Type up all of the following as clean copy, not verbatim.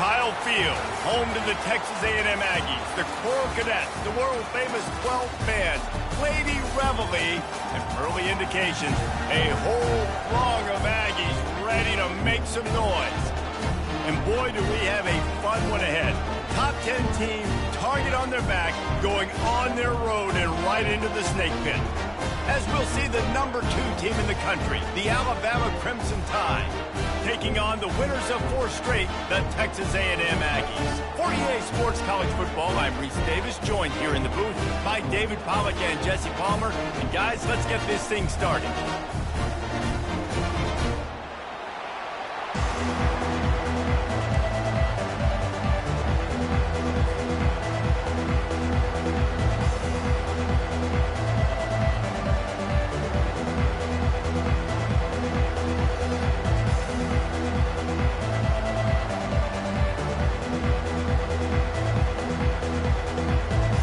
Kyle Field, home to the Texas A&M Aggies, the Coral Cadets, the world-famous 12th man, Lady Reveille, and early indications, a whole throng of Aggies ready to make some noise. And boy, do we have a fun one ahead. Top 10 team, target on their back, going on their road and right into the snake pit. As we'll see the number 2 team in the country, the Alabama Crimson Tide, taking on the winners of 4 straight, the Texas A&M Aggies. For EA Sports College Football, I'm Reese Davis, joined here in the booth by David Pollack and Jesse Palmer. And guys, let's get this thing started.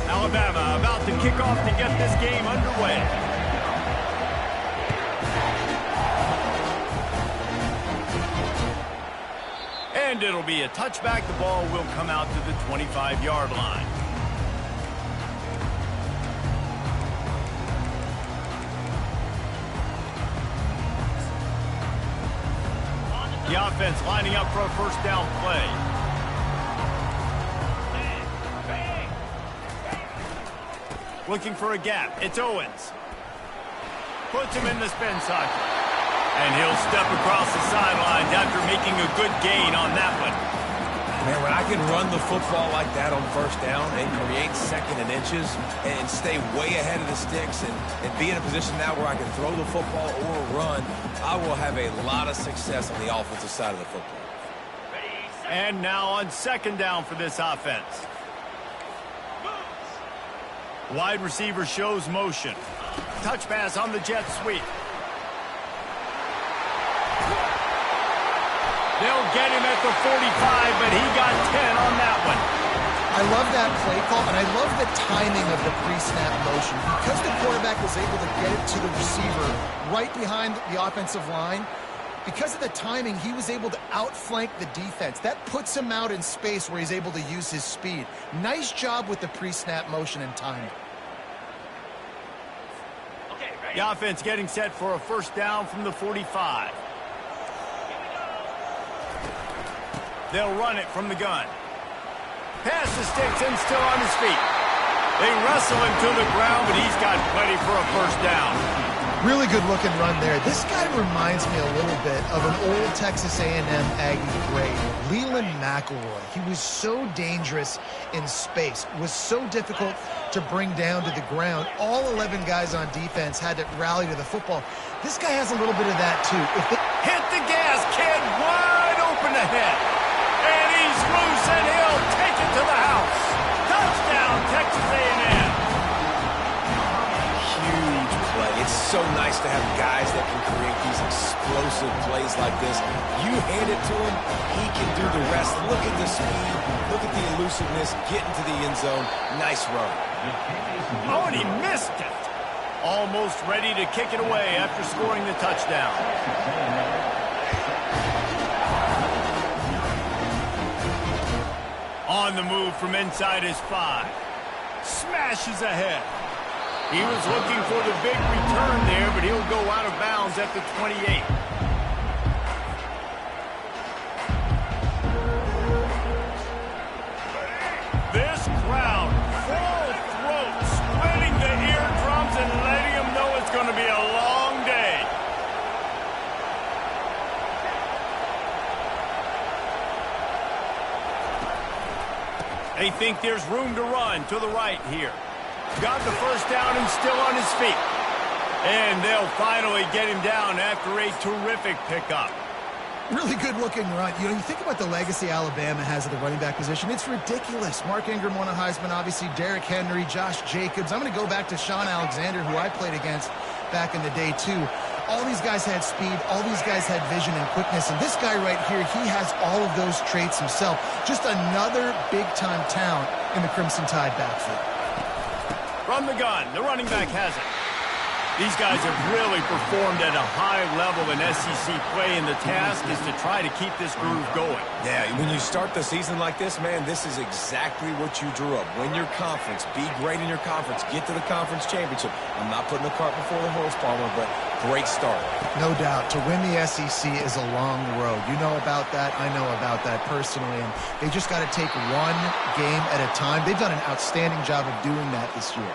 Alabama about to kick off to get this game underway. And it'll be a touchback. The ball will come out to the 25-yard line. The offense lining up for a first down play. Looking for a gap. It's Owens. Puts him in the spin cycle. And he'll step across the sidelines after making a good gain on that one. Man, when I can run the football like that on first down and create second and inches and stay way ahead of the sticks and be in a position now where I can throw the football or run, I will have a lot of success on the offensive side of the football. And now on second down for this offense. Wide receiver shows motion. Touch pass on the jet sweep. They'll get him at the 45, but he got 10 on that one. I love that play call, and I love the timing of the pre-snap motion. Because the quarterback was able to get it to the receiver right behind the offensive line, because of the timing, he was able to outflank the defense. That puts him out in space where he's able to use his speed. Nice job with the pre-snap motion and timing. The offense getting set for a first down from the 45. They'll run it from the gun. Pass the sticks and still on his feet. They wrestle him to the ground, but he's got plenty for a first down. Really good looking run there. This guy reminds me a little bit of an old Texas A&M Aggie great, Leland McElroy. He was so dangerous in space, was so difficult to bring down to the ground. All 11 guys on defense had to rally to the football. This guy has a little bit of that too. Hit the gas, kid, wide open ahead. And he's loose and he'll take it to the house. Touchdown, Texas A&M. Huge play. It's so nice to have guys that can create these explosive plays like this. You hand it to him, he can do the rest. Look at the speed, look at the elusiveness, get into the end zone. Nice run. Oh, and he missed it. Almost ready to kick it away after scoring the touchdown. On the move from inside his 5. Smashes ahead. He was looking for the big return there, but he'll go out of bounds at the 28. This crowd, full throat, splitting the eardrums and letting them know it's going to be a long day. They think there's room to run to the right here. Got the first down and still on his feet. And they'll finally get him down after a terrific pickup. Really good-looking run. You know, you think about the legacy Alabama has at the running back position. It's ridiculous. Mark Ingram won a Heisman, obviously. Derrick Henry, Josh Jacobs. I'm going to go back to Sean Alexander, who I played against back in the day, too. All these guys had speed. All these guys had vision and quickness. And this guy right here, he has all of those traits himself. Just another big-time talent in the Crimson Tide backfield. From the gun, the running back has it. These guys have really performed at a high level in SEC play, and the task is to try to keep this groove going. Yeah, when you start the season like this, man, this is exactly what you drew up. Win your conference. Be great in your conference. Get to the conference championship. I'm not putting the cart before the horse, Palmer, but great start. No doubt. To win the SEC is a long road. You know about that. I know about that personally. And they just got to take one game at a time. They've done an outstanding job of doing that this year.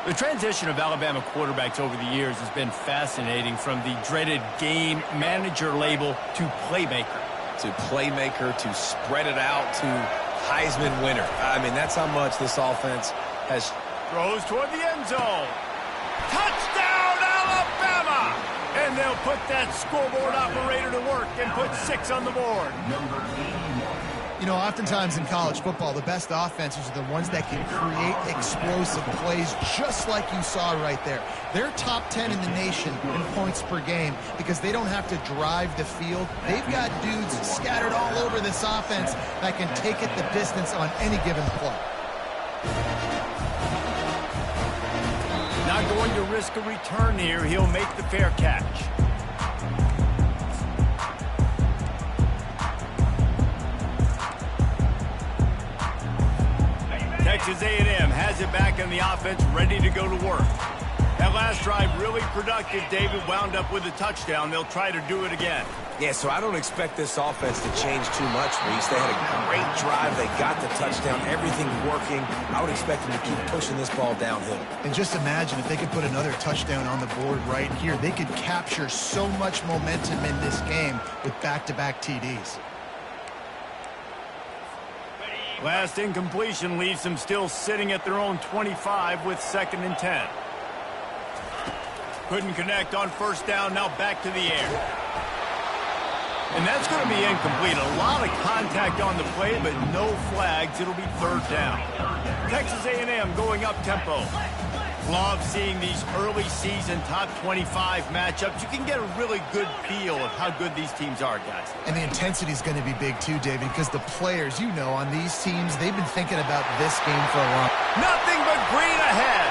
The transition of Alabama quarterbacks over the years has been fascinating, from the dreaded game manager label to playmaker. To playmaker, to spread it out, to Heisman winner. I mean, that's how much this offense has. Throws toward the end zone. Touchdown, Alabama! And they'll put that scoreboard operator to work and put 6 on the board. You know, oftentimes in college football, the best offenses are the ones that can create explosive plays, just like you saw right there. They're top 10 in the nation in points per game because they don't have to drive the field. They've got dudes scattered all over this offense that can take it the distance on any given play. Not going to risk a return here. He'll make the fair catch. Texas A&M has it back on the offense, ready to go to work. That last drive really productive. David wound up with a touchdown. They'll try to do it again. Yeah, so I don't expect this offense to change too much, Reese. They had a great drive. They got the touchdown. Everything's working. I would expect them to keep pushing this ball downhill. And just imagine if they could put another touchdown on the board right here. They could capture so much momentum in this game with back-to-back TDs. Last incompletion leaves them still sitting at their own 25 with 2nd and 10. Couldn't connect on first down. Now back to the air. And that's going to be incomplete. A lot of contact on the play, but no flags. It'll be 3rd down. Texas A&M going up tempo. Love seeing these early season top 25 matchups. You can get a really good feel of how good these teams are, guys. And the intensity is going to be big too, David, because the players, you know, on these teams, they've been thinking about this game for a while. Nothing but green ahead.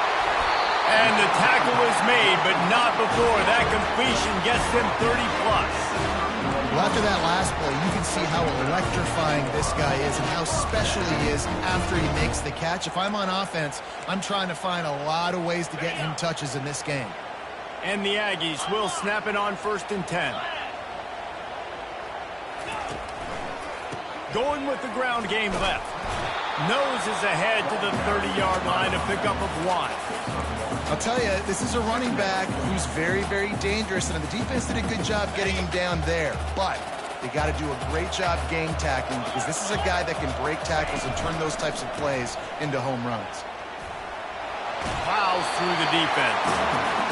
And the tackle is made, but not before that completion gets them 30+. Well, after that last play, you can see how electrifying this guy is and how special he is after he makes the catch. If I'm on offense, I'm trying to find a lot of ways to get him touches in this game. And the Aggies will snap it on 1st and 10. Going with the ground game left. Noses ahead to the 30-yard line, a pickup of 1. I'll tell you, this is a running back who's very, very dangerous, and the defense did a good job getting him down there. But they got to do a great job gang tackling, because this is a guy that can break tackles and turn those types of plays into home runs. Plows through the defense.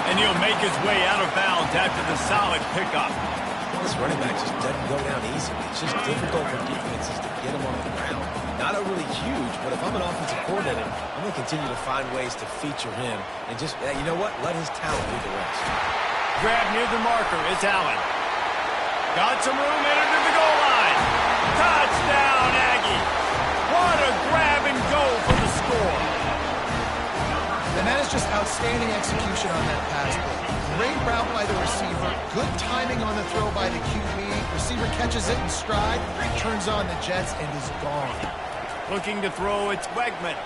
And he'll make his way out of bounds after the solid pickup. This running back just doesn't go down easy. It's just difficult for defenses to get him on the ground. Not overly huge, but if I'm an offensive coordinator, I'm going to continue to find ways to feature him and just, you know what, let his talent do the rest. Grab near the marker. It's Allen. Got some room, entered to the goal line. Touchdown, Aggie. What a grab and go for the score. And that is just outstanding execution on that pass play. Great route by the receiver. Good timing on the throw by the QB. Receiver catches it in stride, turns on the jets, and is gone. Looking to throw, it's Wegman.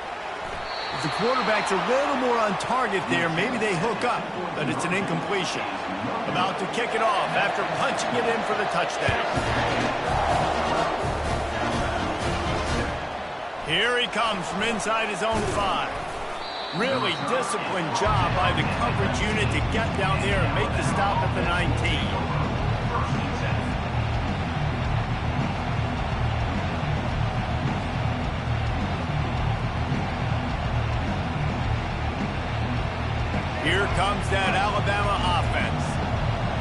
If the quarterback's a little more on target there, maybe they hook up, but it's an incompletion. About to kick it off after punching it in for the touchdown. Here he comes from inside his own 5. Really disciplined job by the coverage unit to get down there and make the stop at the 19. Here comes that Alabama offense.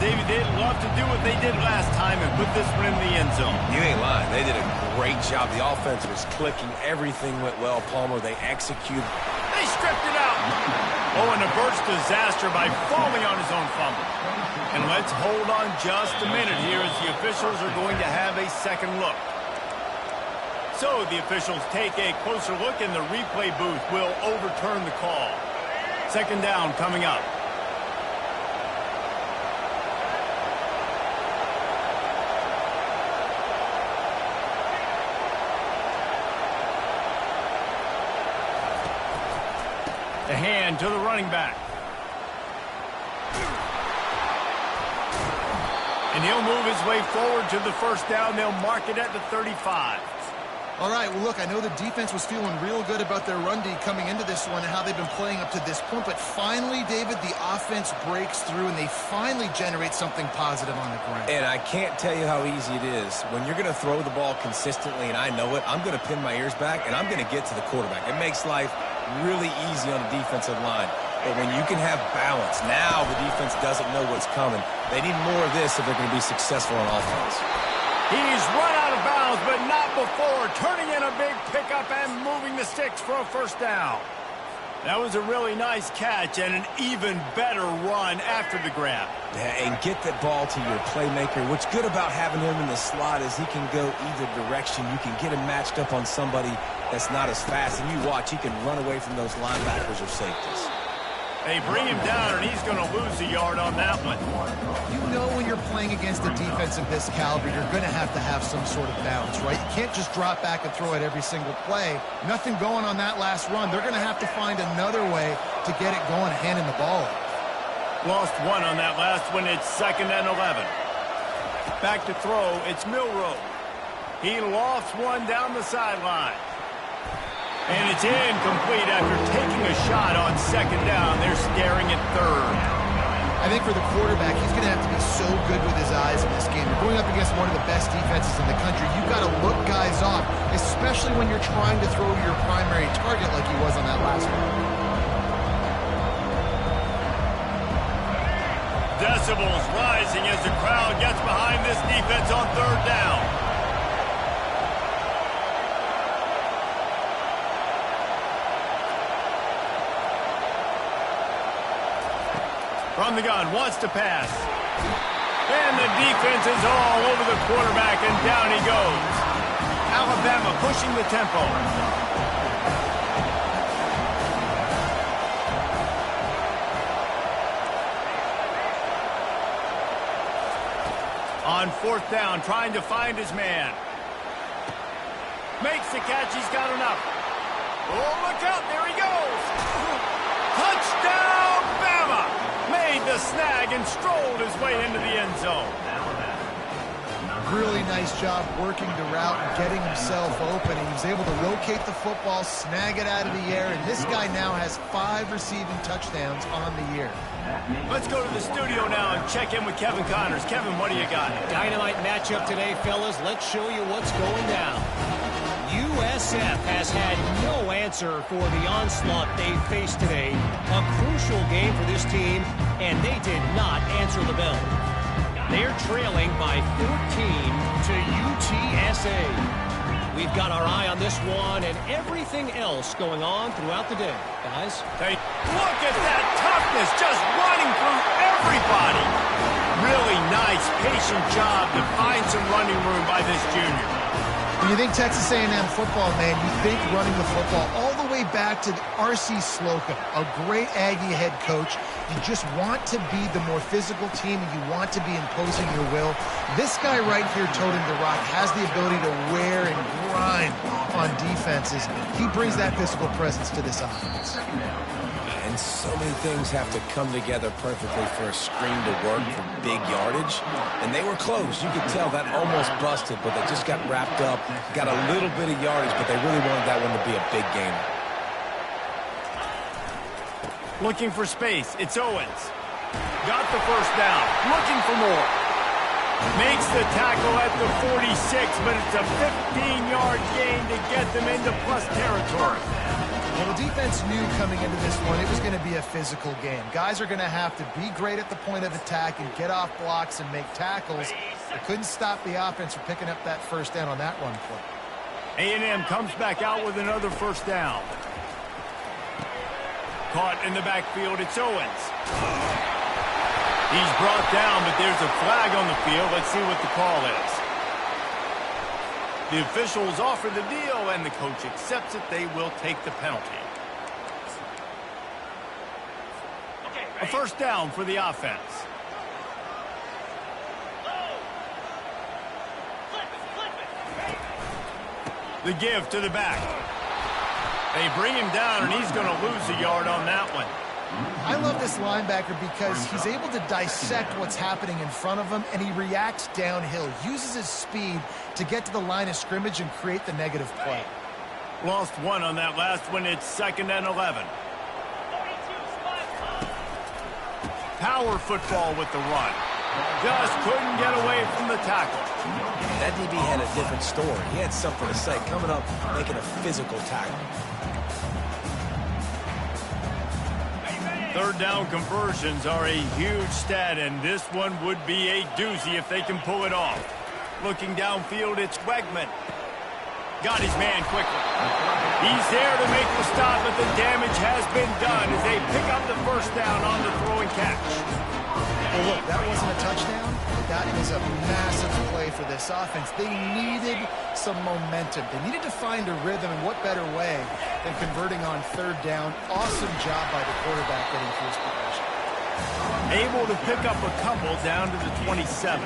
David, they'd love to do what they did last time and put this one in the end zone. You ain't lying. They did a great job. The offense was clicking. Everything went well. Palmer, they executed. They stripped it out. Oh, and a burst disaster by falling on his own fumble. And let's hold on just a minute here as the officials are going to have a second look. So the officials take a closer look and the replay booth will overturn the call. 2nd down coming up. The hand to the running back. And he'll move his way forward to the first down. They'll mark it at the 35. All right, well, look, I know the defense was feeling real good about their run D coming into this one and how they've been playing up to this point. But finally, David, the offense breaks through and they finally generate something positive on the ground. And I can't tell you how easy it is. When you're going to throw the ball consistently, and I know it, I'm going to pin my ears back, and I'm going to get to the quarterback. It makes life really easy on the defensive line. But when you can have balance, now the defense doesn't know what's coming. They need more of this if they're going to be successful on offense. He's run out of bounds, but not before turning in a big pickup and moving the sticks for a first down. That was a really nice catch and an even better run after the grab. Yeah, and get that ball to your playmaker. What's good about having him in the slot is he can go either direction. You can get him matched up on somebody that's not as fast, and you watch, he can run away from those linebackers or safeties. They bring him down, and he's going to lose a yard on that one. You know when you're playing against a defense of this caliber, you're going to have some sort of balance, right? You can't just drop back and throw it every single play. Nothing going on that last run. They're going to have to find another way to get it going and handing the ball off. Lost one on that last one. It's 2nd and 11. Back to throw. It's Milroe. He lofts one down the sideline. And it's incomplete after taking a shot on 2nd down. They're staring at 3rd. I think for the quarterback, he's going to have to be so good with his eyes in this game. You're going up against one of the best defenses in the country. You've got to look guys off, especially when you're trying to throw your primary target like he was on that last one. Decibels rising as the crowd gets behind this defense on 3rd down. From the gun, wants to pass. And the defense is all over the quarterback, and down he goes. Alabama pushing the tempo. On 4th down, trying to find his man. Makes the catch, he's got enough. Oh, look out, there he goes. Touchdown, Bama! Made the snag and strolled his way into the end zone. Really nice job working the route and getting himself open. He was able to locate the football, snag it out of the air, and this guy now has 5 receiving touchdowns on the year. Let's go to the studio now and check in with Kevin Connors. Kevin, what do you got? Dynamite matchup today, fellas. Let's show you what's going down. USF has had no answer for the onslaught they faced today. A crucial game for this team, and they did not answer the bell. They're trailing by 14 to UTSA. We've got our eye on this one and everything else going on throughout the day. Guys? Hey, look at that toughness, just running through everybody. Really nice, patient job to find some running room by this junior. When you think Texas A&M football, man, you think running the football all the way back to R.C. Slocum, a great Aggie head coach. You just want to be the more physical team, and you want to be imposing your will. This guy right here, toting the rock, has the ability to wear and grind on defenses. He brings that physical presence to this offense. And so many things have to come together perfectly for a screen to work for big yardage. And they were close. You could tell that almost busted, but they just got wrapped up, got a little bit of yardage, but they really wanted that one to be a big game. Looking for space. It's Owens. Got the first down. Looking for more. Makes the tackle at the 46, but it's a 15-yard gain to get them into plus territory. Well, the defense knew coming into this one it was going to be a physical game. Guys are going to have to be great at the point of attack and get off blocks and make tackles. They couldn't stop the offense from picking up that first down on that run play. A&M comes back out with another first down. Caught in the backfield, it's Owens. He's brought down, but there's a flag on the field. Let's see what the call is. The officials offer the deal, and the coach accepts it. They will take the penalty. A first down for the offense. The give to the back. They bring him down, and he's going to lose a yard on that one. I love this linebacker because he's able to dissect what's happening in front of him, and he reacts downhill, uses his speed to get to the line of scrimmage and create the negative play. Lost one on that last one. It's 2nd and 11. Power football with the run. Just couldn't get away from the tackle. That DB had a different story. He had something to say, coming up, making a physical tackle. Third down conversions are a huge stat, and this one would be a doozy if they can pull it off. Looking downfield, it's Wegman. Got his man quickly. He's there to make the stop, but the damage has been done as they pick up the first down on the throw and catch. Well, look, that wasn't a touchdown. That is a massive play for this offense. They needed some momentum. They needed to find a rhythm, and what better way than converting on third down. Awesome job by the quarterback getting through his progression. Able to pick up a couple down to the 27.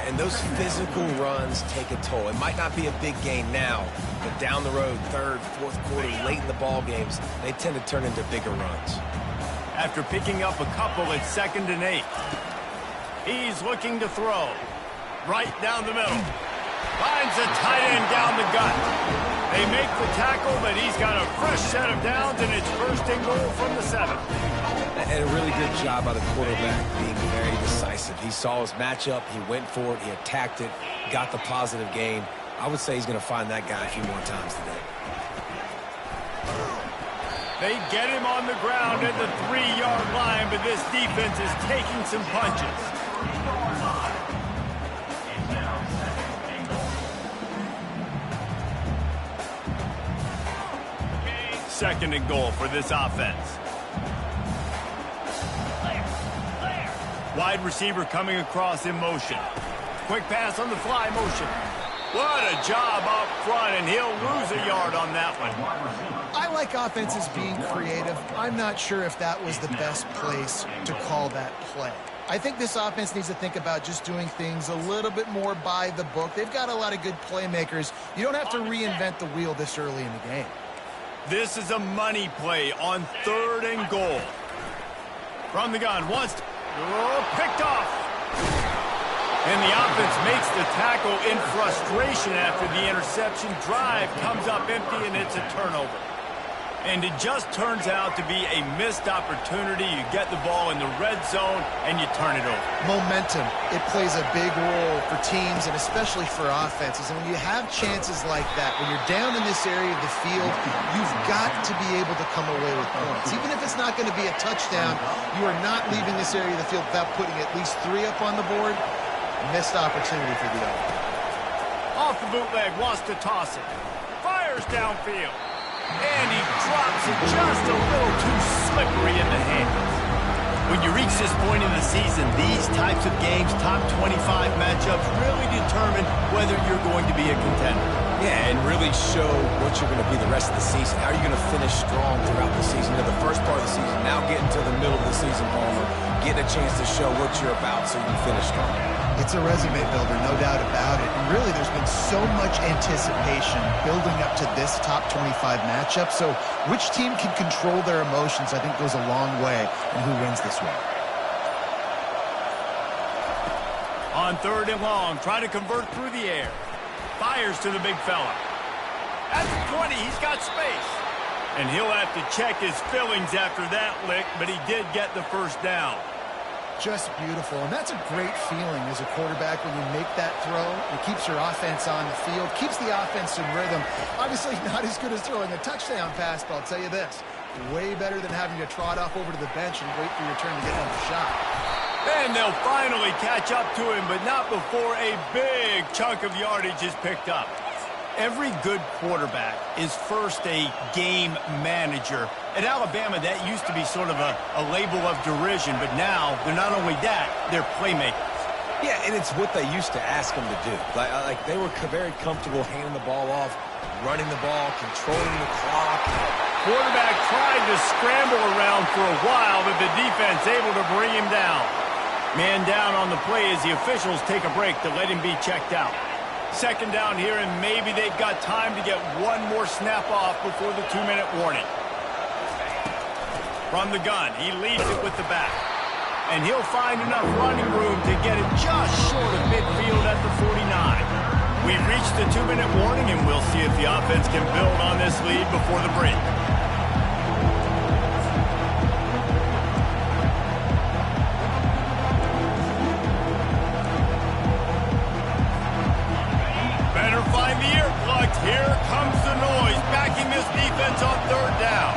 And those physical runs take a toll. It might not be a big gain now, but down the road, third, fourth quarter, late in the ball games, they tend to turn into bigger runs. After picking up a couple, it's 2nd and 8. He's looking to throw. Right down the middle. Finds a tight end down the gut. They make the tackle, but he's got a fresh set of downs, and it's 1st and goal from the 7. And a really good job by the quarterback being very decisive. He saw his matchup, he went for it, he attacked it, got the positive gain. I would say he's going to find that guy a few more times today. They get him on the ground at the 3-yard line, but this defense is taking some punches. Second and goal for this offense. Wide receiver coming across in motion. Quick pass on the fly motion. What a job up front, and he'll lose a yard on that one. I like offenses being creative. I'm not sure if that was the best place to call that play. I think this offense needs to think about just doing things a little bit more by the book. They've got a lot of good playmakers. You don't have to reinvent the wheel this early in the game. This is a money play on 3rd and goal. From the gun, picked off. And the offense makes the tackle in frustration after the interception. Drive comes up empty, and it's a turnover. And it just turns out to be a missed opportunity. You get the ball in the red zone, and you turn it over. Momentum, it plays a big role for teams and especially for offenses. And when you have chances like that, when you're down in this area of the field, you've got to be able to come away with points. Even if it's not going to be a touchdown, you are not leaving this area of the field without putting at least 3 up on the board. Missed opportunity for the other. Off the bootleg, wants to toss it. Fires downfield. And he drops it just a little too slippery in the hands. When you reach this point in the season, these types of games, top 25 matchups, really determine whether you're going to be a contender. Yeah, and really show what you're going to be the rest of the season. How are you going to finish strong throughout the season? You know, the first part of the season, now getting to the middle of the season, Palmer, getting a chance to show what you're about so you can finish strong. It's a resume builder, no doubt about it. And really, there's been so much anticipation building up to this top 25 matchup. So which team can control their emotions, I think, goes a long way in who wins this one. On 3rd and long, trying to convert through the air. Fires to the big fella. At the 20, he's got space. And he'll have to check his fillings after that lick, but he did get the first down. Just beautiful, and that's a great feeling as a quarterback when you make that throw. It keeps your offense on the field, keeps the offense in rhythm. Obviously not as good as throwing a touchdown pass, but I'll tell you this, way better than having to trot off over to the bench and wait for your turn to get another shot. And they'll finally catch up to him, but not before a big chunk of yardage is picked up. Every good quarterback is first a game manager. At Alabama, that used to be sort of a label of derision, but now they're not only that, they're playmakers. Yeah, and it's what they used to ask them to do. Like they were very comfortable handing the ball off, running the ball, controlling the clock. Quarterback tried to scramble around for a while, but the defense able to bring him down. Man down on the play as the officials take a break to let him be checked out. Second down here, and maybe they've got time to get one more snap off before the 2-minute warning. From the gun, he leads it with the back. And he'll find enough running room to get it just short of midfield at the 49. We've reached the 2-minute warning, and we'll see if the offense can build on this lead before the break. Better find the ear plugs. Here comes the noise, backing this defense on third down.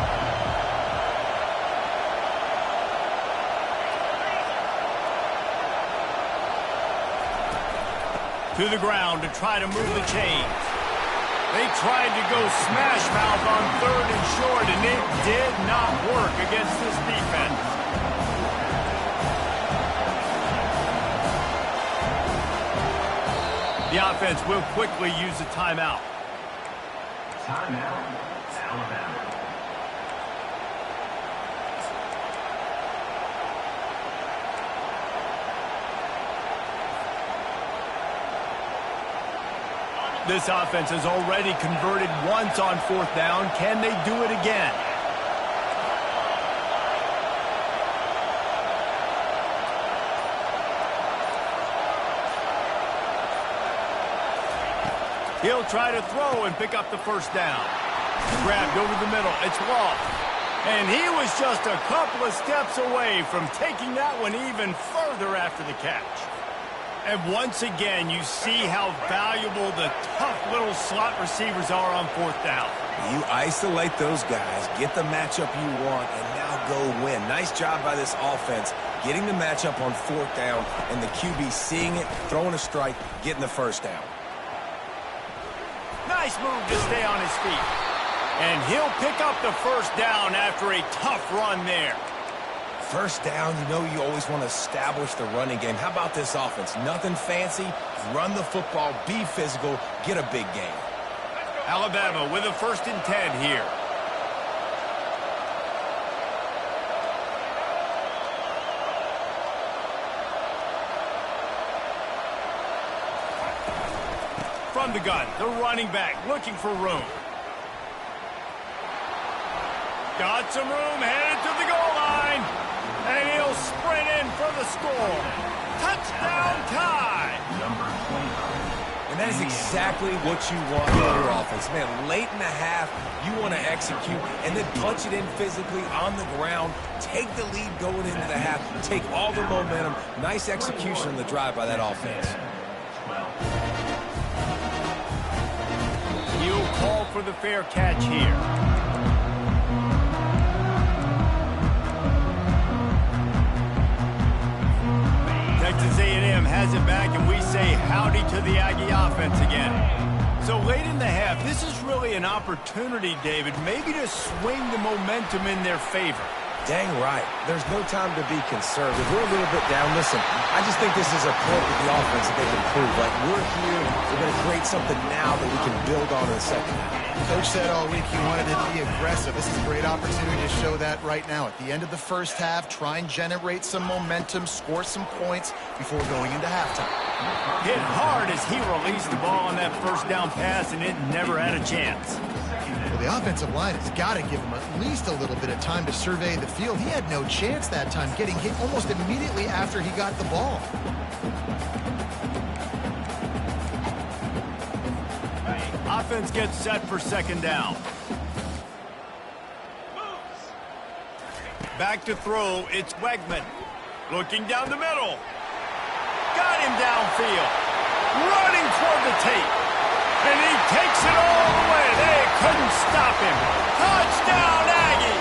To the ground to try to move the chains. They tried to go smash mouth on third and short, and it did not work against this defense. The offense will quickly use a timeout. Timeout, Alabama. This offense has already converted once on fourth down. Can they do it again? He'll try to throw and pick up the first down. Grabbed over the middle. It's lost. And he was just a couple of steps away from taking that one even further after the catch. And once again, you see how valuable the tough little slot receivers are on fourth down. You isolate those guys, get the matchup you want, and now go win. Nice job by this offense, getting the matchup on fourth down, and the QB seeing it, throwing a strike, getting the first down. Nice move to stay on his feet. And he'll pick up the first down after a tough run there. First down, you know you always want to establish the running game. How about this offense? Nothing fancy. Run the football, be physical, get a big game. Alabama with a 1st and 10 here. From the gun, the running back looking for room. Got some room, headed to the goal line. And he'll sprint in for the score. Touchdown tie. And that is exactly what you want in your offense. Man, late in the half, you want to execute and then punch it in physically on the ground. Take the lead going into the half. Take all the momentum. Nice execution on the drive by that offense. He'll call for the fair catch here. Texas A&M has it back, and we say howdy to the Aggie offense again. So late in the half, this is really an opportunity, David, maybe to swing the momentum in their favor. Dang right. There's no time to be conservative. We're a little bit down. Listen, I just think this is a point with the offense that they can prove. Like, we're here, we're going to create something now that we can build on in the second half. Coach said all week he wanted to be aggressive. This is a great opportunity to show that right now. At the end of the first half, try and generate some momentum, score some points before going into halftime. Hit hard as he released the ball on that first down pass, and it never had a chance. Well, the offensive line has got to give him at least a little bit of time to survey the field. He had no chance that time, getting hit almost immediately after he got the ball. Offense gets set for second down. Back to throw, it's Wegman. Looking down the middle. Got him downfield. Running toward the tape. And he takes it all the way. They couldn't stop him. Touchdown, Aggie!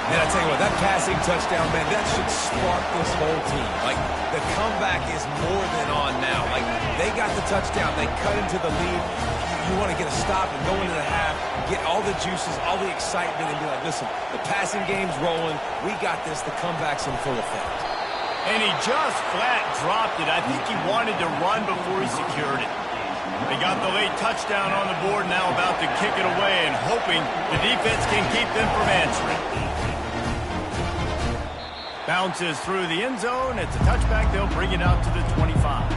Man, I tell you what, that passing touchdown, man, that should spark this whole team. Like, the comeback is more than on now. Like, they got the touchdown. They cut into the lead. You want to get a stop and go into the half, get all the juices, all the excitement, and be like, listen, the passing game's rolling. We got this. The comeback's in full effect. And he just flat dropped it. I think he wanted to run before he secured it. They got the late touchdown on the board, now about to kick it away and hoping the defense can keep them from answering. Bounces through the end zone. It's a touchback. They'll bring it out to the 25.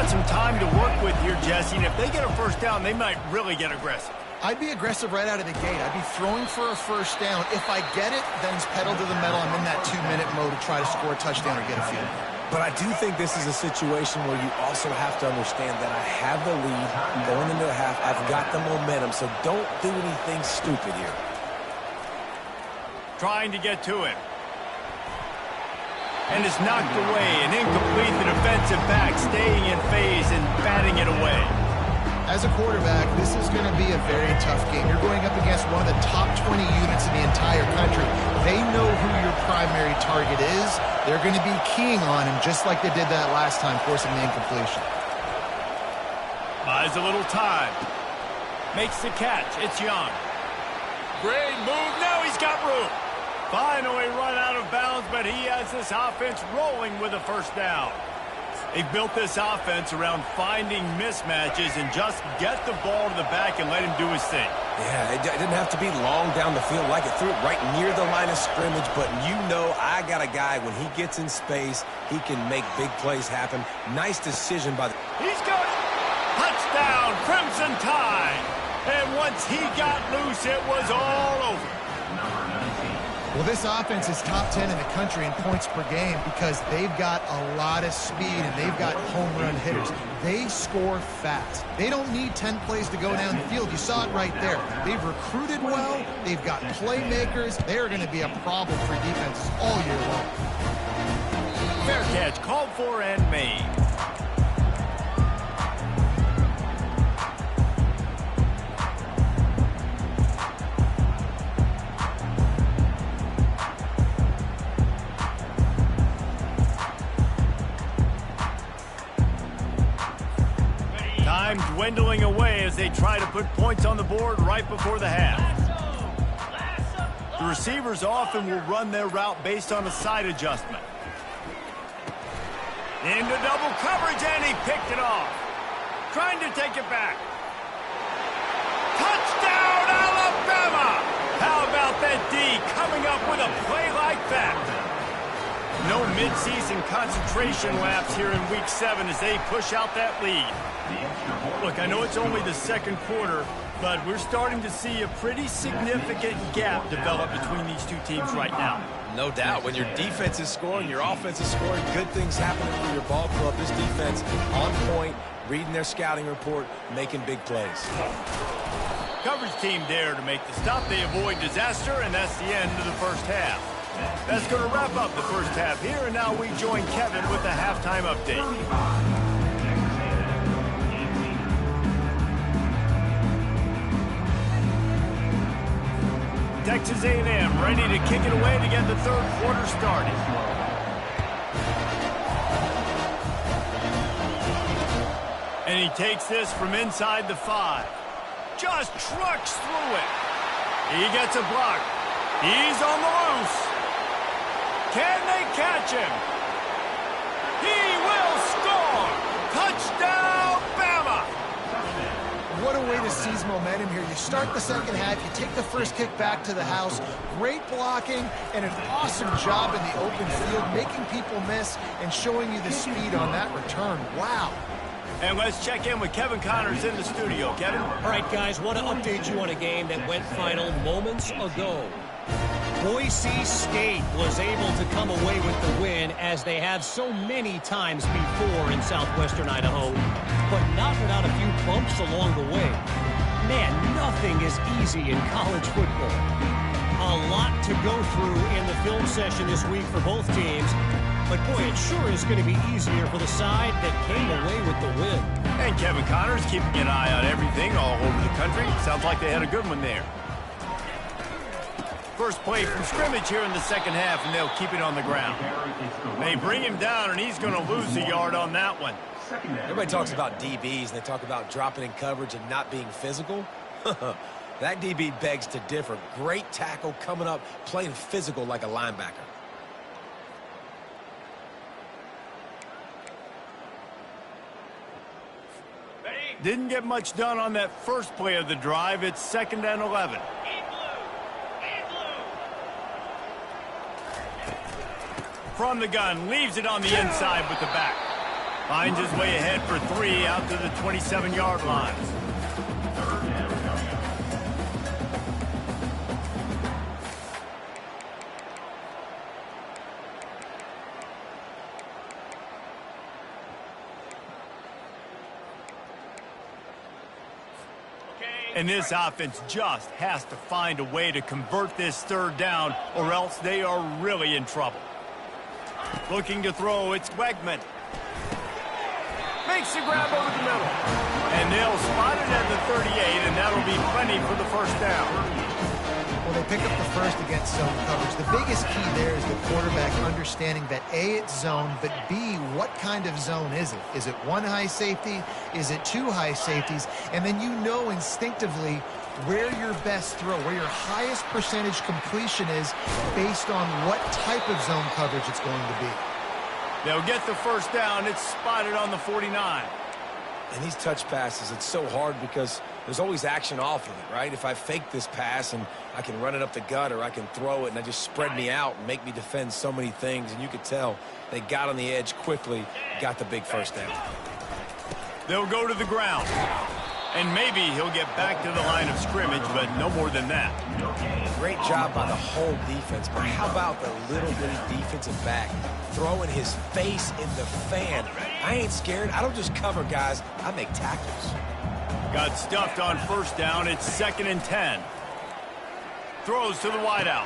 got some time to work with here, Jesse, and if they get a first down, they might really get aggressive. I'd be aggressive right out of the gate. I'd be throwing for a first down. If I get it, then it's pedal to the metal. I'm in that 2-minute mode to try to score a touchdown or get a field goal. But I do think this is a situation where you also have to understand that I have the lead going into the half. I've got the momentum, so don't do anything stupid here. Trying to get to him. And it's knocked away and incomplete. The defensive back staying in phase and batting it away. As a quarterback, this is going to be a very tough game. You're going up against one of the top 20 units in the entire country. They know who your primary target is. They're going to be keying on him just like they did that last time, forcing the incompletion. Buys a little time. Makes the catch. It's Young. Great move. Now he's got room. Finally run out of bounds, but he has this offense rolling with a first down. They've built this offense around finding mismatches and just get the ball to the back and let him do his thing. Yeah, it didn't have to be long down the field like it threw it right near the line of scrimmage, but you know I got a guy, when he gets in space, he can make big plays happen. Nice decision by the... He's got it! Touchdown, Crimson Tide! And once he got loose, it was all over. Well, this offense is top 10 in the country in points per game because they've got a lot of speed and they've got home run hitters. They score fast. They don't need 10 plays to go down the field. You saw it right there. They've recruited well. They've got playmakers. They are going to be a problem for defenses all year long. Fair catch called for and made. Time dwindling away as they try to put points on the board right before the half. The receivers often will run their route based on a side adjustment. Into double coverage, and he picked it off. Trying to take it back. Touchdown, Alabama! How about that D coming up with a play like that? No midseason concentration laps here in Week 7 as they push out that lead. Look, I know it's only the second quarter, but we're starting to see a pretty significant gap develop between these two teams right now. No doubt. When your defense is scoring, your offense is scoring, good things happening for your ball club. This defense on point, reading their scouting report, making big plays. Coverage team there to make the stop. They avoid disaster, and that's the end of the first half. That's going to wrap up the first half here, and now we join Kevin with the halftime update. Texas A&M ready to kick it away to get the third quarter started. And he takes this from inside the 5. Just trucks through it. He gets a block. He's on the loose. Can they catch him? He will score! Touchdown, Bama! What a way to seize momentum here. You start the second half, you take the first kick back to the house, great blocking, and an awesome job in the open field, making people miss and showing you the speed on that return. Wow. And let's check in with Kevin Connors in the studio. Kevin? All right, guys, want to update you on a game that went final moments ago. Boise State was able to come away with the win, as they have so many times before in southwestern Idaho, but not without a few bumps along the way. Man, nothing is easy in college football. A lot to go through in the film session this week for both teams, but boy, it sure is going to be easier for the side that came away with the win. And Kevin Connors keeping an eye on everything all over the country. Sounds like they had a good one there. First play from scrimmage here in the second half, and they'll keep it on the ground. They bring him down, and he's going to lose a yard on that one. Everybody talks about DBs, and they talk about dropping in coverage and not being physical. That DB begs to differ. Great tackle coming up, playing physical like a linebacker. Didn't get much done on that first play of the drive. It's 2nd and 11. From the gun, leaves it on the inside with the back. Finds his way ahead for 3 out to the 27-yard line. And this offense just has to find a way to convert this 3rd down, or else they are really in trouble. Looking to throw, it's Wegman. Makes the grab over the middle. And they'll spot it at the 38, and that'll be plenty for the 1st down. Well, they pick up the first against zone coverage. The biggest key there is the quarterback understanding that A, it's zone, but B, what kind of zone is it? Is it 1 high safety? Is it 2 high safeties? And then you know instinctively where your best throw, where your highest percentage completion is based on what type of zone coverage it's going to be. They'll get the 1st down. It's spotted on the 49. And these touch passes, it's so hard because there's always action off of it, right? If I fake this pass and I can run it up the gut, or I can throw it and I just spread me out and make me defend so many things. And you could tell they got on the edge quickly, got the big 1st down. They'll go to the ground. And maybe he'll get back to the line of scrimmage, but no more than that. Great job by the whole defense, but how about the little bitty defensive back throwing his face in the fan? I ain't scared. I don't just cover guys. I make tackles. Got stuffed on 1st down. It's 2nd and 10. Throws to the wideout.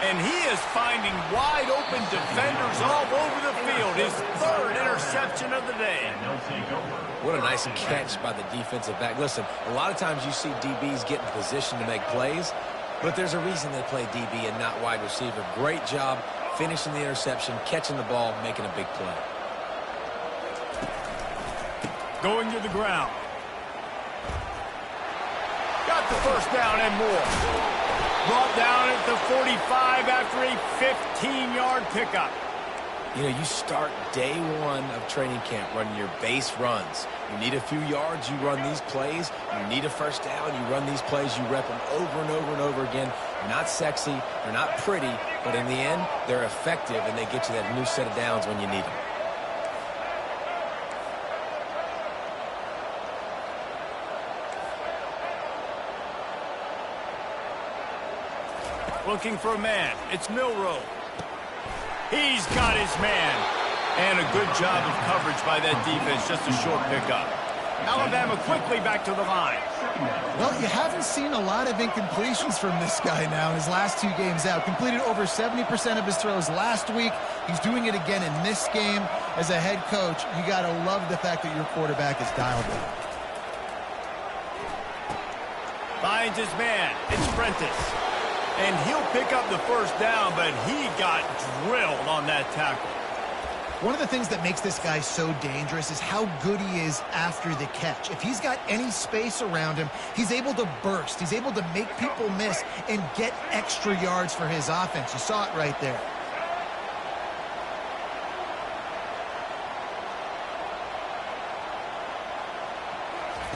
And he is finding wide open defenders all over the field. His 3rd interception of the day. What a nice catch by the defensive back. Listen, a lot of times you see DBs get in position to make plays, but there's a reason they play DB and not wide receiver. Great job finishing the interception, catching the ball, making a big play. Going to the ground. Got the 1st down and more. Brought down at the 45 after a 15-yard pickup. You know, you start day 1 of training camp running your base runs. You need a few yards, you run these plays. You need a 1st down, you run these plays. You rep them over and over and over again. They're not sexy, they're not pretty, but in the end, they're effective, and they get you that new set of downs when you need them. Looking for a man. It's Milroe. He's got his man. And a good job of coverage by that defense. Just a short pickup. Alabama quickly back to the line. Well, you haven't seen a lot of incompletions from this guy now in his last 2 games out. Completed over 70% of his throws last week. He's doing it again in this game. As a head coach, you got to love the fact that your quarterback is dialed in. Finds his man. It's Prentice. And he'll pick up the 1st down, but he got drilled on that tackle. One of the things that makes this guy so dangerous is how good he is after the catch. If he's got any space around him, he's able to burst. He's able to make people miss and get extra yards for his offense. You saw it right there.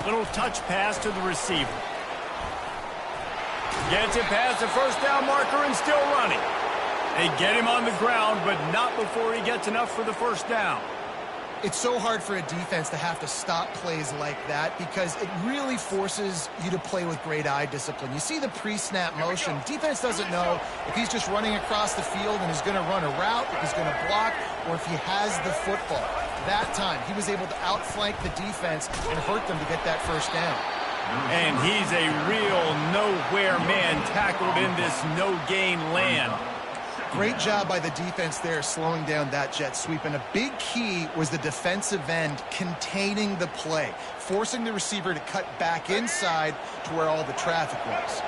Little touch pass to the receiver. Gets it past the 1st down marker and still running. They get him on the ground, but not before he gets enough for the 1st down. It's so hard for a defense to have to stop plays like that because it really forces you to play with great eye discipline. You see the pre-snap motion. Defense doesn't know if he's just running across the field and is going to run a route, if he's going to block, or if he has the football. That time, he was able to outflank the defense and hurt them to get that 1st down. And he's a real nowhere man tackled in this no-gain land. Great job by the defense there slowing down that jet sweep. And a big key was the defensive end containing the play, forcing the receiver to cut back inside to where all the traffic was.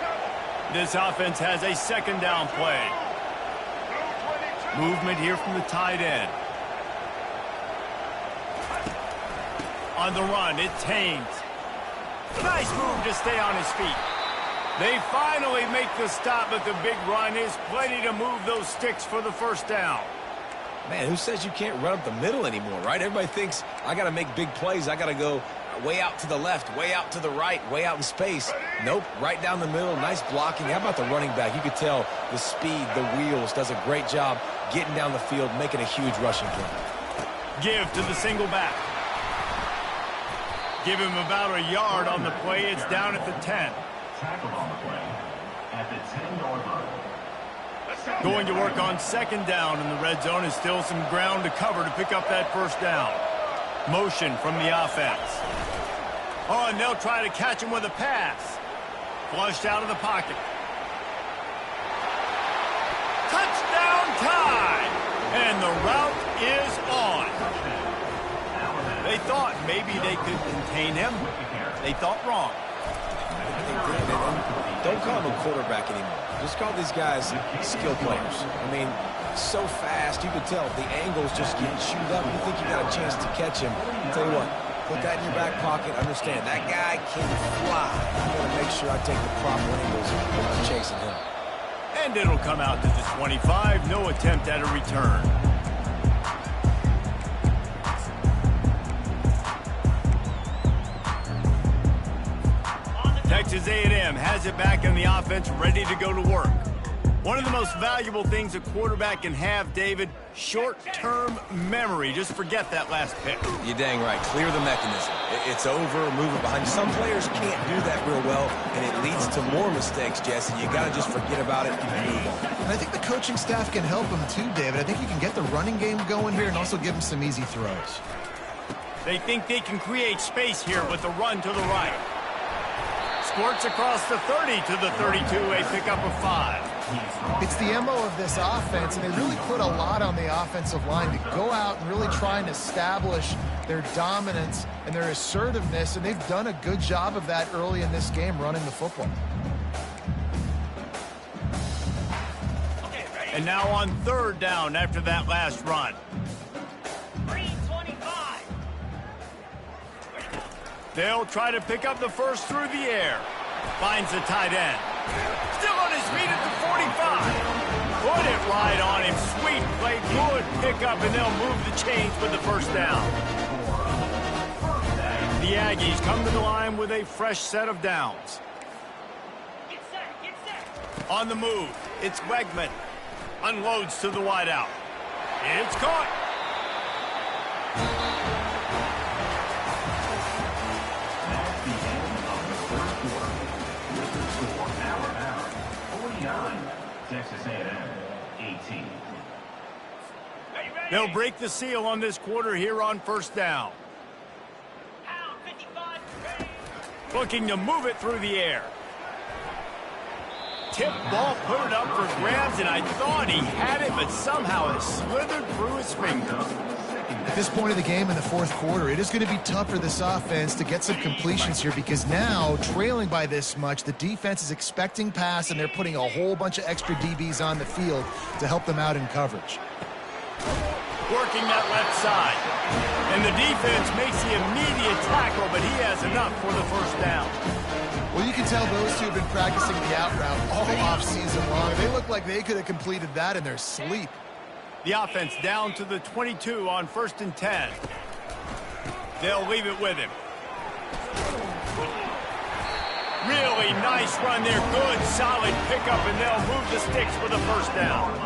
This offense has a 2nd down play. Movement here from the tight end. On the run, it's Haynes. Nice move to stay on his feet. They finally make the stop, but the big run is plenty to move those sticks for the 1st down. Man, who says you can't run up the middle anymore, right? Everybody thinks I got to make big plays. I got to go way out to the left, way out to the right, way out in space. Nope, right down the middle. Nice blocking. How about the running back? You could tell the speed, the wheels, does a great job getting down the field, making a huge rushing play. Give to the single back. Give him about a yard on the play. It's down at the 10. Tackle on the play at the 10-yard line. Going to work on second down in the red zone is still some ground to cover to pick up that first down. Motion from the offense. Oh, and they'll try to catch him with a pass. Flushed out of the pocket. Touchdown time! And the route is on. They thought maybe they could contain him. They thought wrong. Don't call him a quarterback anymore. Just call these guys skill players. I mean, so fast, you can tell the angle's just getting chewed up. You think you got a chance to catch him. I'll tell you what, put that in your back pocket. Understand, that guy can fly. I'm going to make sure I take the proper angles when I'm chasing him. And it'll come out to the 25. No attempt at a return. Texas A&M has it back in the offense, ready to go to work. One of the most valuable things a quarterback can have, David, short-term memory. Just forget that last pick. You're dang right. Clear the mechanism. It's over, move it behind you. Some players can't do that real well, and it leads to more mistakes, Jesse. You got to just forget about it and move on. And I think the coaching staff can help him too, David. I think you can get the running game going here and also give him some easy throws. They think they can create space here with the run to the right. Squirts across the 30 to the 32, a pickup of 5. It's the MO of this offense, and they really put a lot on the offensive line to go out and really try and establish their dominance and their assertiveness, and they've done a good job of that early in this game running the football. And now on third down after that last run. They'll try to pick up the first through the air. Finds the tight end. Still on his feet at the 45. Put it right on him. Sweet play. Good pickup, and they'll move the chains with the first down. The Aggies come to the line with a fresh set of downs. Get set. On the move, it's Wegman. Unloads to the wideout. It's caught. Texas A&M 18. They'll break the seal on this quarter here on first down. Looking to move it through the air. Tip ball, put it up for grabs, and I thought he had it, but somehow it slithered through his fingers. At this point of the game in the fourth quarter, it is going to be tough for this offense to get some completions here because now, trailing by this much, the defense is expecting pass, and they're putting a whole bunch of extra DBs on the field to help them out in coverage. Working that left side. And the defense makes the immediate tackle, but he has enough for the first down. Well, you can tell those two have been practicing the out route all offseason long. They look like they could have completed that in their sleep. The offense down to the 22 on 1st and 10. They'll leave it with him. Really nice run there. Good, solid pickup, and they'll move the sticks for the first down.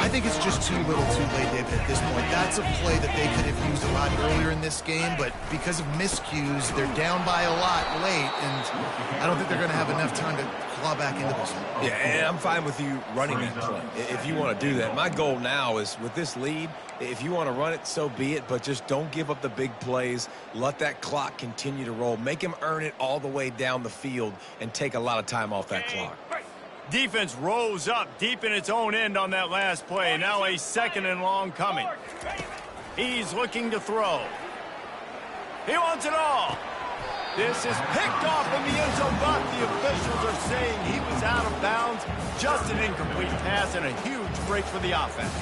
I think it's just too little too late, David, at this point. That's a play that they could have used a lot earlier in this game, but because of miscues, they're down by a lot late, and I don't think they're going to have enough time to claw back into this one. Yeah, and I'm fine with you running that play if you want to do that. My goal now is with this lead, if you want to run it, so be it, but just don't give up the big plays. Let that clock continue to roll. Make him earn it all the way down the field and take a lot of time off that clock. Defense rose up deep in its own end on that last play. Now a second and long coming. He's looking to throw. He wants it all. This is picked off in the end zone, but the officials are saying he was out of bounds. Just an incomplete pass and a huge break for the offense.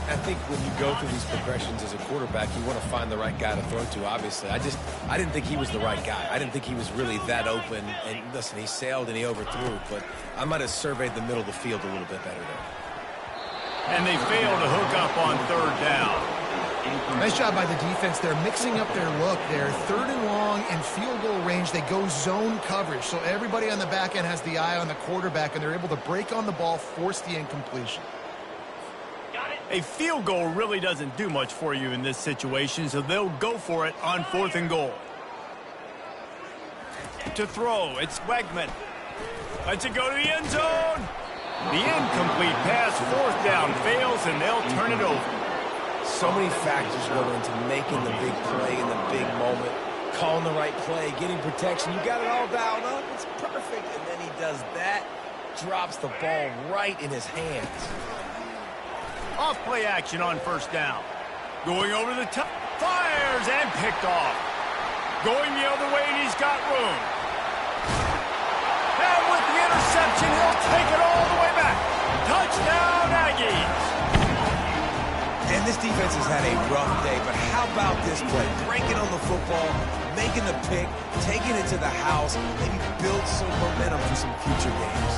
I think when you go through these progressions as a quarterback, you want to find the right guy to throw to, obviously. I didn't think he was the right guy. I didn't think he was really that open. And listen, he sailed and he overthrew, but I might have surveyed the middle of the field a little bit better there. And they fail to hook up on third down. Nice job by the defense. They're mixing up their look there. 3rd and long in field goal range. They go zone coverage. So everybody on the back end has the eye on the quarterback, and they're able to break on the ball, force the incompletion. A field goal really doesn't do much for you in this situation, so they'll go for it on 4th and goal. To throw, it's Wegman. Lets it go to the end zone. The incomplete pass, 4th down, fails, and they'll turn it over. So many factors go into making the big play in the big moment. Calling the right play, getting protection. You got it all dialed up. It's perfect. And then he does that, drops the ball right in his hands. Off play action on 1st down. Going over the top. Fires and picked off. Going the other way, and he's got room. And with the interception, he'll take it all the way back. Touchdown, Aggies. And this defense has had a rough day, but how about this play? Breaking on the football, making the pick, taking it to the house, maybe build some momentum for some future games.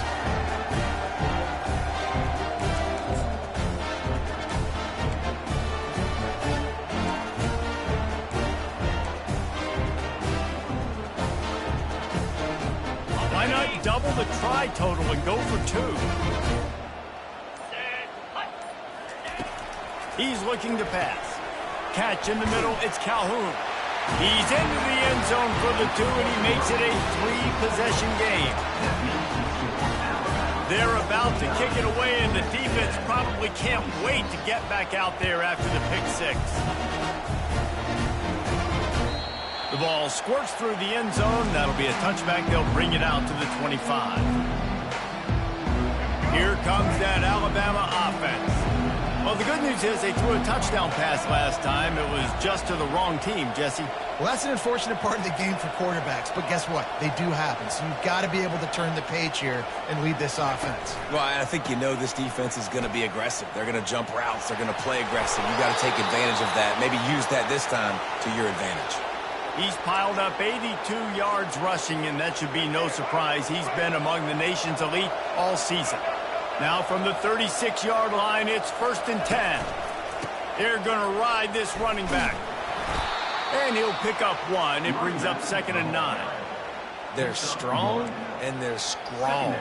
Why not double the try total and go for 2? He's looking to pass. Catch in the middle, it's Calhoun. He's into the end zone for the 2, and he makes it a 3-possession game. They're about to kick it away, and the defense probably can't wait to get back out there after the pick 6. The ball squirts through the end zone. That'll be a touchback. They'll bring it out to the 25. Here comes that Alabama offense. Well, the good news is they threw a touchdown pass last time. It was just to the wrong team, Jesse. Well, that's an unfortunate part of the game for quarterbacks, but guess what? They do happen, so you've got to be able to turn the page here and lead this offense. Well, I think you know this defense is going to be aggressive. They're going to jump routes. They're going to play aggressive. You got to take advantage of that. Maybe use that this time to your advantage. He's piled up 82 yards rushing, and that should be no surprise. He's been among the nation's elite all season. Now from the 36-yard line, it's 1st and 10. They're going to ride this running back. And he'll pick up 1. It brings up 2nd and 9. They're strong and they're strong.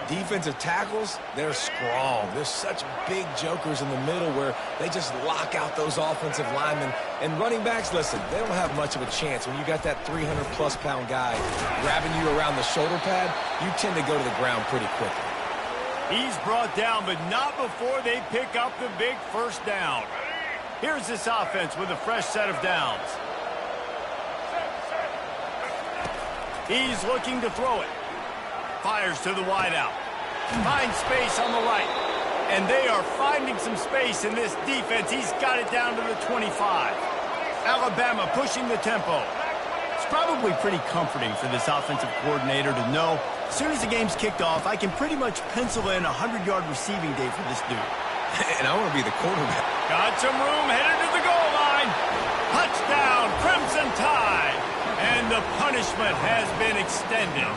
Defensive tackles, they're strong. There's such big jokers in the middle where they just lock out those offensive linemen. And running backs, listen, they don't have much of a chance. When you got that 300-plus pound guy grabbing you around the shoulder pad, you tend to go to the ground pretty quickly. He's brought down, but not before they pick up the big 1st down. Here's this offense with a fresh set of downs. He's looking to throw it. Fires to the wideout. Finds space on the right. And they are finding some space in this defense. He's got it down to the 25. Alabama pushing the tempo. It's probably pretty comforting for this offensive coordinator to know as soon as the game's kicked off, I can pretty much pencil in a 100-yard receiving day for this dude. And I want to be the quarterback. Got some room, headed to the goal line. Touchdown, Crimson Tide. And the punishment has been extended.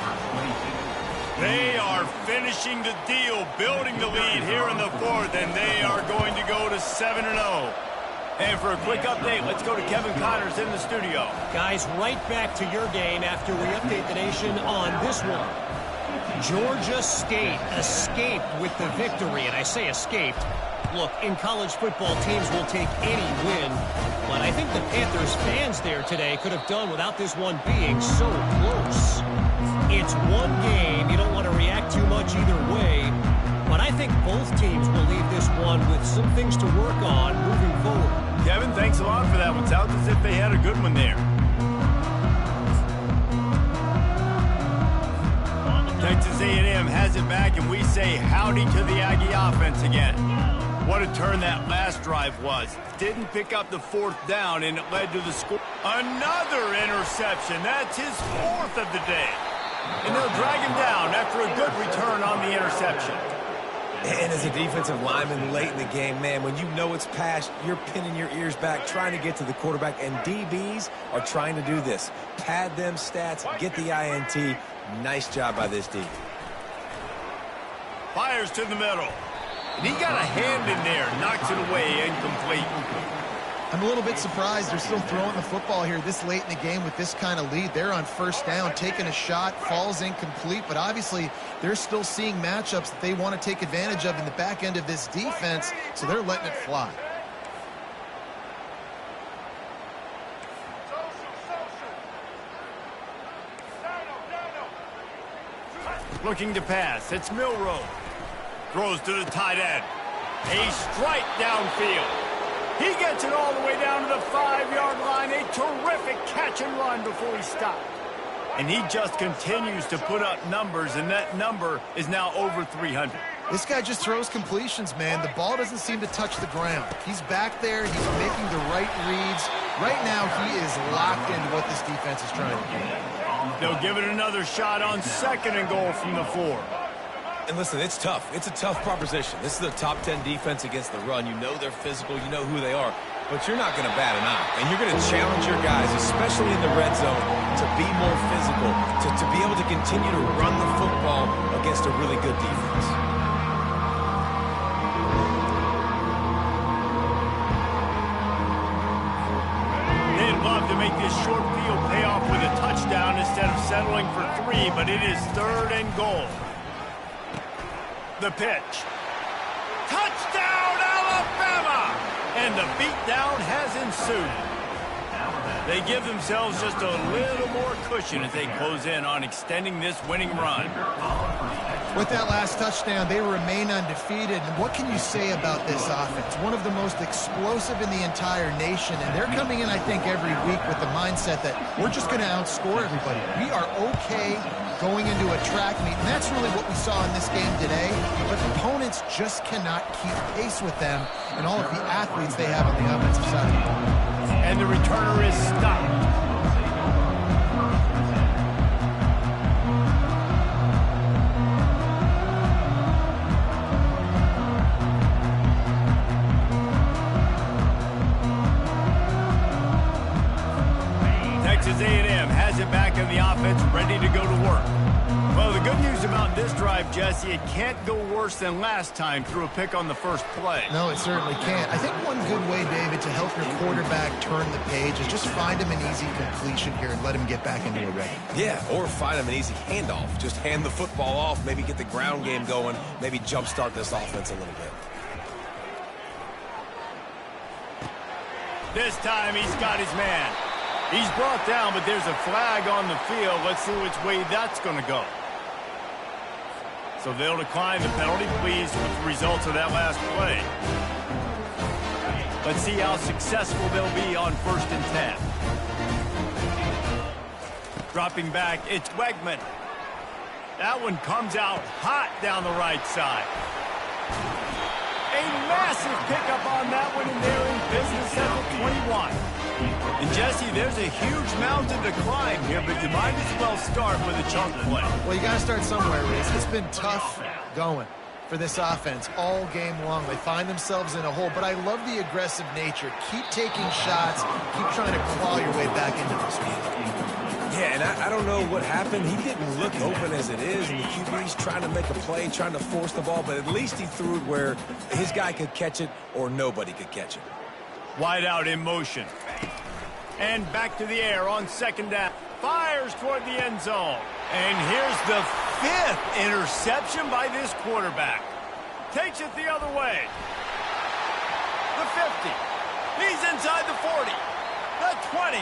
They are finishing the deal, building the lead here in the 4th, and they are going to go to 7-0. And for a quick update, let's go to Kevin Connors in the studio. Guys, right back to your game after we update the nation on this one. Georgia State escaped with the victory, and I say escaped. Look, in college football, teams will take any win, but I think the Panthers fans there today could have done without this one being so close. It's one game. You don't want to react too much either way, but I think both teams will leave this one with some things to work on moving forward. Kevin, thanks a lot for that one. Sounds as if they had a good one there. Texas A&M has it back, and we say howdy to the Aggie offense again. What a turn that last drive was. Didn't pick up the 4th down, and it led to the score. Another interception. That's his 4th of the day. And they'll drag him down after a good return on the interception. And as a defensive lineman late in the game, man, when you know it's past, you're pinning your ears back, trying to get to the quarterback, and DBs are trying to do this. Pad them stats, get the INT. Nice job by this D. Fires to the middle. And he got a hand in there, knocks it away, incomplete. I'm a little bit surprised they're still throwing the football here this late in the game with this kind of lead. They're on 1st down, taking a shot, falls incomplete, but obviously they're still seeing matchups that they want to take advantage of in the back end of this defense, so they're letting it fly. Looking to pass. It's Milrow. Throws to the tight end. A strike downfield. He gets it all the way down to the 5-yard line. A terrific catch and run before he stopped. And he just continues to put up numbers, and that number is now over 300. This guy just throws completions, man. The ball doesn't seem to touch the ground. He's back there. He's making the right reads. Right now, he is locked into what this defense is trying to do. They'll give it another shot on 2nd and goal from the 4. And listen, it's tough. It's a tough proposition. This is a top 10 defense against the run. You know they're physical. You know who they are. But you're not going to bat an eye. And you're going to challenge your guys, especially in the red zone, to be more physical, to be able to continue to run the football against a really good defense. They'd love to make this short field pay off with a touchdown instead of settling for 3, but it is 3rd and goal. The pitch. Touchdown, Alabama! And the beatdown has ensued. They give themselves just a little more cushion as they close in on extending this winning run. With that last touchdown, they remain undefeated. And what can you say about this offense? One of the most explosive in the entire nation. And they're coming in, I think, every week with the mindset that we're just going to outscore everybody. We are okay going into a track meet. And that's really what we saw in this game today. But opponents just cannot keep pace with them and all of the athletes they have on the offensive side of the ball. And the returner is stopped. Texas A&M has it back in the offense, ready to go to work. Well, the good news about this drive, Jesse, it can't go worse than last time through a pick on the first play. No, it certainly can't. I think one good way, David, to help your quarterback turn the page is just find him an easy completion here and let him get back into a rhythm. Yeah, or find him an easy handoff. Just hand the football off, maybe get the ground game going, maybe jumpstart this offense a little bit. This time he's got his man. He's brought down, but there's a flag on the field. Let's see which way that's going to go. So they'll decline the penalty, pleased with the results of that last play. Let's see how successful they'll be on 1st and 10. Dropping back, it's Wegman. That one comes out hot down the right side. A massive pickup on that one, and they're in business at the 21. And Jesse, there's a huge mountain to climb here, but you might as well start with a chunk play. Well, you got to start somewhere, Reese. It's been tough going for this offense all game long. They find themselves in a hole, but I love the aggressive nature. Keep taking shots. Keep trying to claw your way back into this game. Yeah, and I don't know what happened. He didn't look open as it is, and the QB's trying to make a play, trying to force the ball, but at least he threw it where his guy could catch it or nobody could catch it. Wide out in motion. And back to the air on 2nd down. Fires toward the end zone. And here's the 5th interception by this quarterback. Takes it the other way. The 50. He's inside the 40. The 20.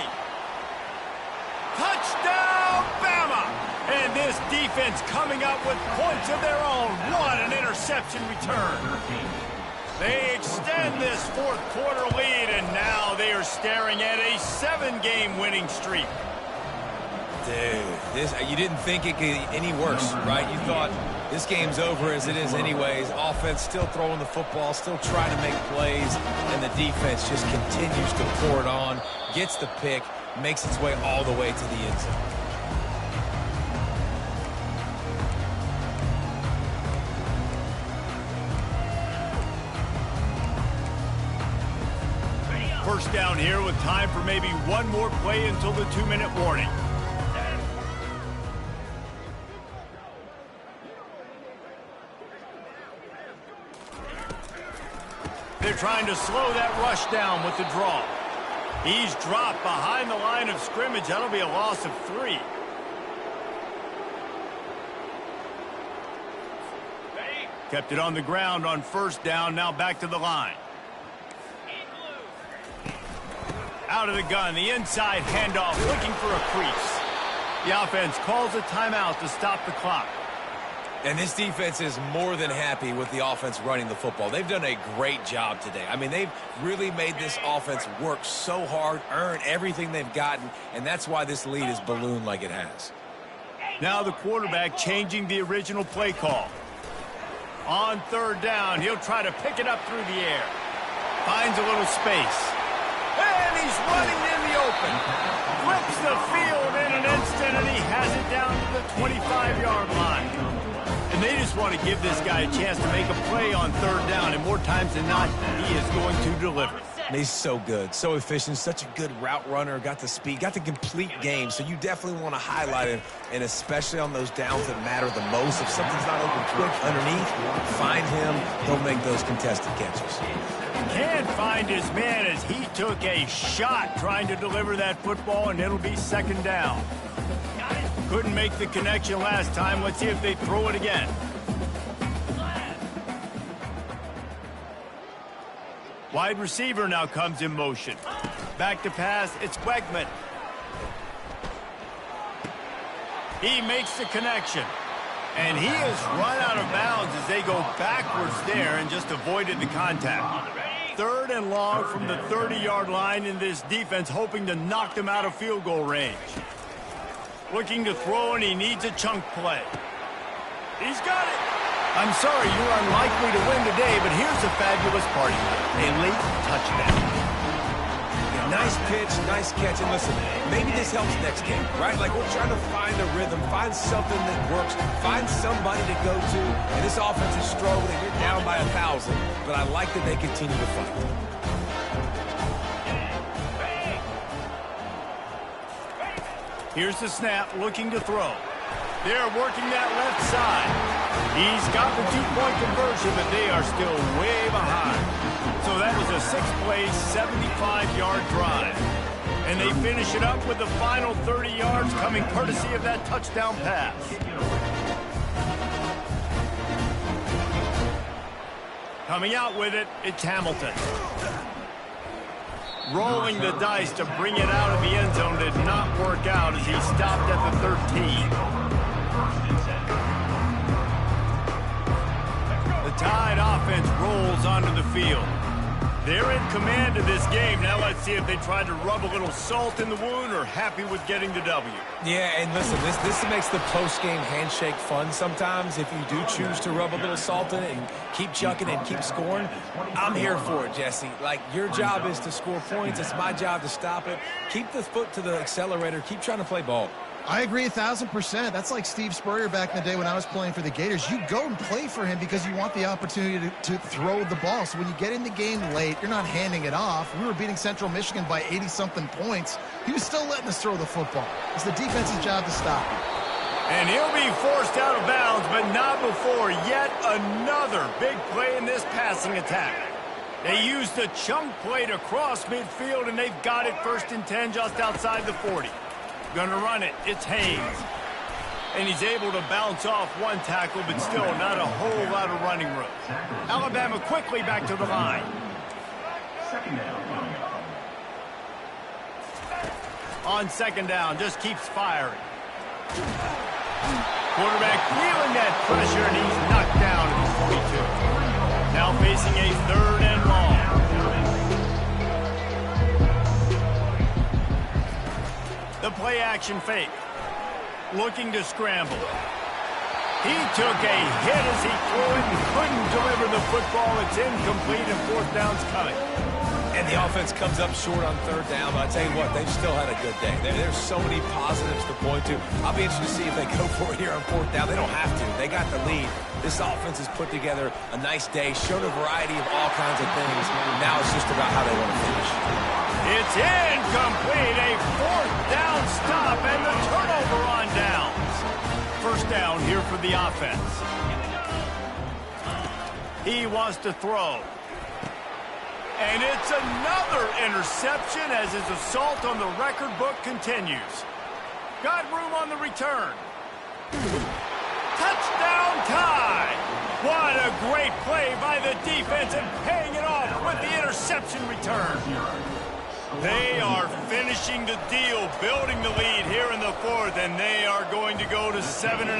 Touchdown, Bama! And this defense coming up with points of their own. What an interception return. They extend this 4th quarter lead, and now they are staring at a 7-game winning streak. Dude, you didn't think it could get any worse, right? You thought this game's over as it is anyways. Offense still throwing the football, still trying to make plays, and the defense just continues to pour it on, gets the pick, makes its way all the way to the end zone. First down here with time for maybe one more play until the 2-minute warning. They're trying to slow that rush down with the draw. He's dropped behind the line of scrimmage. That'll be a loss of 3. Kept it on the ground on first down, now back to the line. Out of the gun, the inside handoff, looking for a crease. The offense calls a timeout to stop the clock. And this defense is more than happy with the offense running the football. They've done a great job today. I mean, they've really made this offense work so hard, earn everything they've gotten, and that's why this lead is ballooned like it has. Now the quarterback changing the original play call. On third down, he'll try to pick it up through the air. Finds a little space. And he's running in the open. Flips the field in an instant, and he has it down to the 25-yard line. And they just want to give this guy a chance to make a play on third down, and more times than not, he is going to deliver. And he's so good, so efficient, such a good route runner, got the speed, got the complete game, so you definitely want to highlight him, and especially on those downs that matter the most. If something's not open quick underneath, find him, he'll make those contested catches. Can't find his man as he took a shot trying to deliver that football, and it'll be second down. Couldn't make the connection last time. Let's see if they throw it again. Wide receiver now comes in motion. Back to pass, it's Wegman. He makes the connection. And he has run out of bounds as they go backwards there and just avoided the contact. Third and long from the 30-yard line, in this defense hoping to knock them out of field goal range. Looking to throw, and he needs a chunk play. He's got it. I'm sorry you're unlikely to win today, but here's the fabulous part of it. A late touchdown. Yeah, nice pitch, nice catch. And listen, maybe this helps next game, right? Like, we're trying to find a rhythm, find something that works, find somebody to go to. And this offense is struggling. You're down by 1,000, but I like that they continue to fight. Here's the snap, looking to throw. They're working that left side. He's got the two-point conversion, but they are still way behind. So that was a 6-play, 75-yard drive. And they finish it up with the final 30 yards coming courtesy of that touchdown pass. Coming out with it, it's Hamilton. Rolling the dice to bring it out of the end zone did not work out as he stopped at the 13. The Tide offense rolls onto the field. They're in command of this game. Now let's see if they try to rub a little salt in the wound or happy with getting the W. Yeah, and listen, this makes the post-game handshake fun sometimes. If you do choose to rub a little salt in it and keep chucking and keep scoring, I'm here for it, Jesse. Like, your job is to score points. It's my job to stop it. Keep the foot to the accelerator. Keep trying to play ball. I agree 1,000%. That's like Steve Spurrier back in the day when I was playing for the Gators. You go and play for him because you want the opportunity to throw the ball. So when you get in the game late, you're not handing it off. We were beating Central Michigan by 80-something points. He was still letting us throw the football. It's the defense's job to stop him. And he'll be forced out of bounds, but not before yet another big play in this passing attack. They used the chunk play to cross midfield, and they've got it 1st and 10 just outside the 40. Gonna run it. It's Haynes. And he's able to bounce off one tackle, but still not a whole lot of running room. Alabama quickly back to the line. On second down, just keeps firing. Quarterback feeling that pressure, and he's knocked down at the 42. Now facing a 3rd and long. The play-action fake. Looking to scramble. He took a hit as he threw it and couldn't deliver the football. It's incomplete, and 4th down's coming. And the offense comes up short on 3rd down, but I'll tell you what, they've still had a good day. There's so many positives to point to. I'll be interested to see if they go for it here on 4th down. They don't have to. They got the lead. This offense has put together a nice day, showed a variety of all kinds of things. Now it's just about how they want to finish. It's incomplete. A 4th down stop and the turnover on downs. 1st down here for the offense. He wants to throw. And it's another interception as his assault on the record book continues. Got room on the return. Touchdown Tide! What a great play by the defense and paying it off with the interception return. They are finishing the deal, building the lead here in the fourth, and they are going to go to 7-0.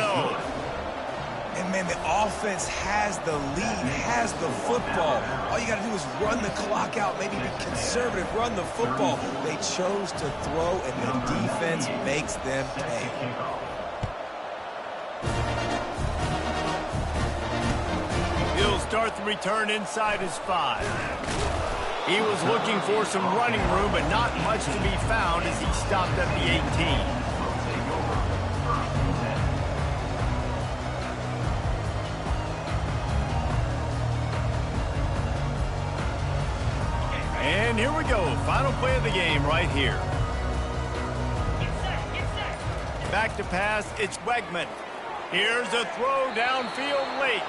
And, man, the offense has the lead, has the football. All you got to do is run the clock out, maybe be conservative, run the football. They chose to throw, and the defense makes them pay. He'll start the return inside his 5. He was looking for some running room, but not much to be found as he stopped at the 18. And here we go, final play of the game right here. Get set. Back to pass, it's Wegman. Here's a throw downfield late.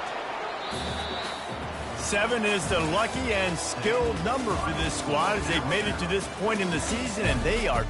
7 is the lucky and skilled number for this squad as they've made it to this point in the season, and they are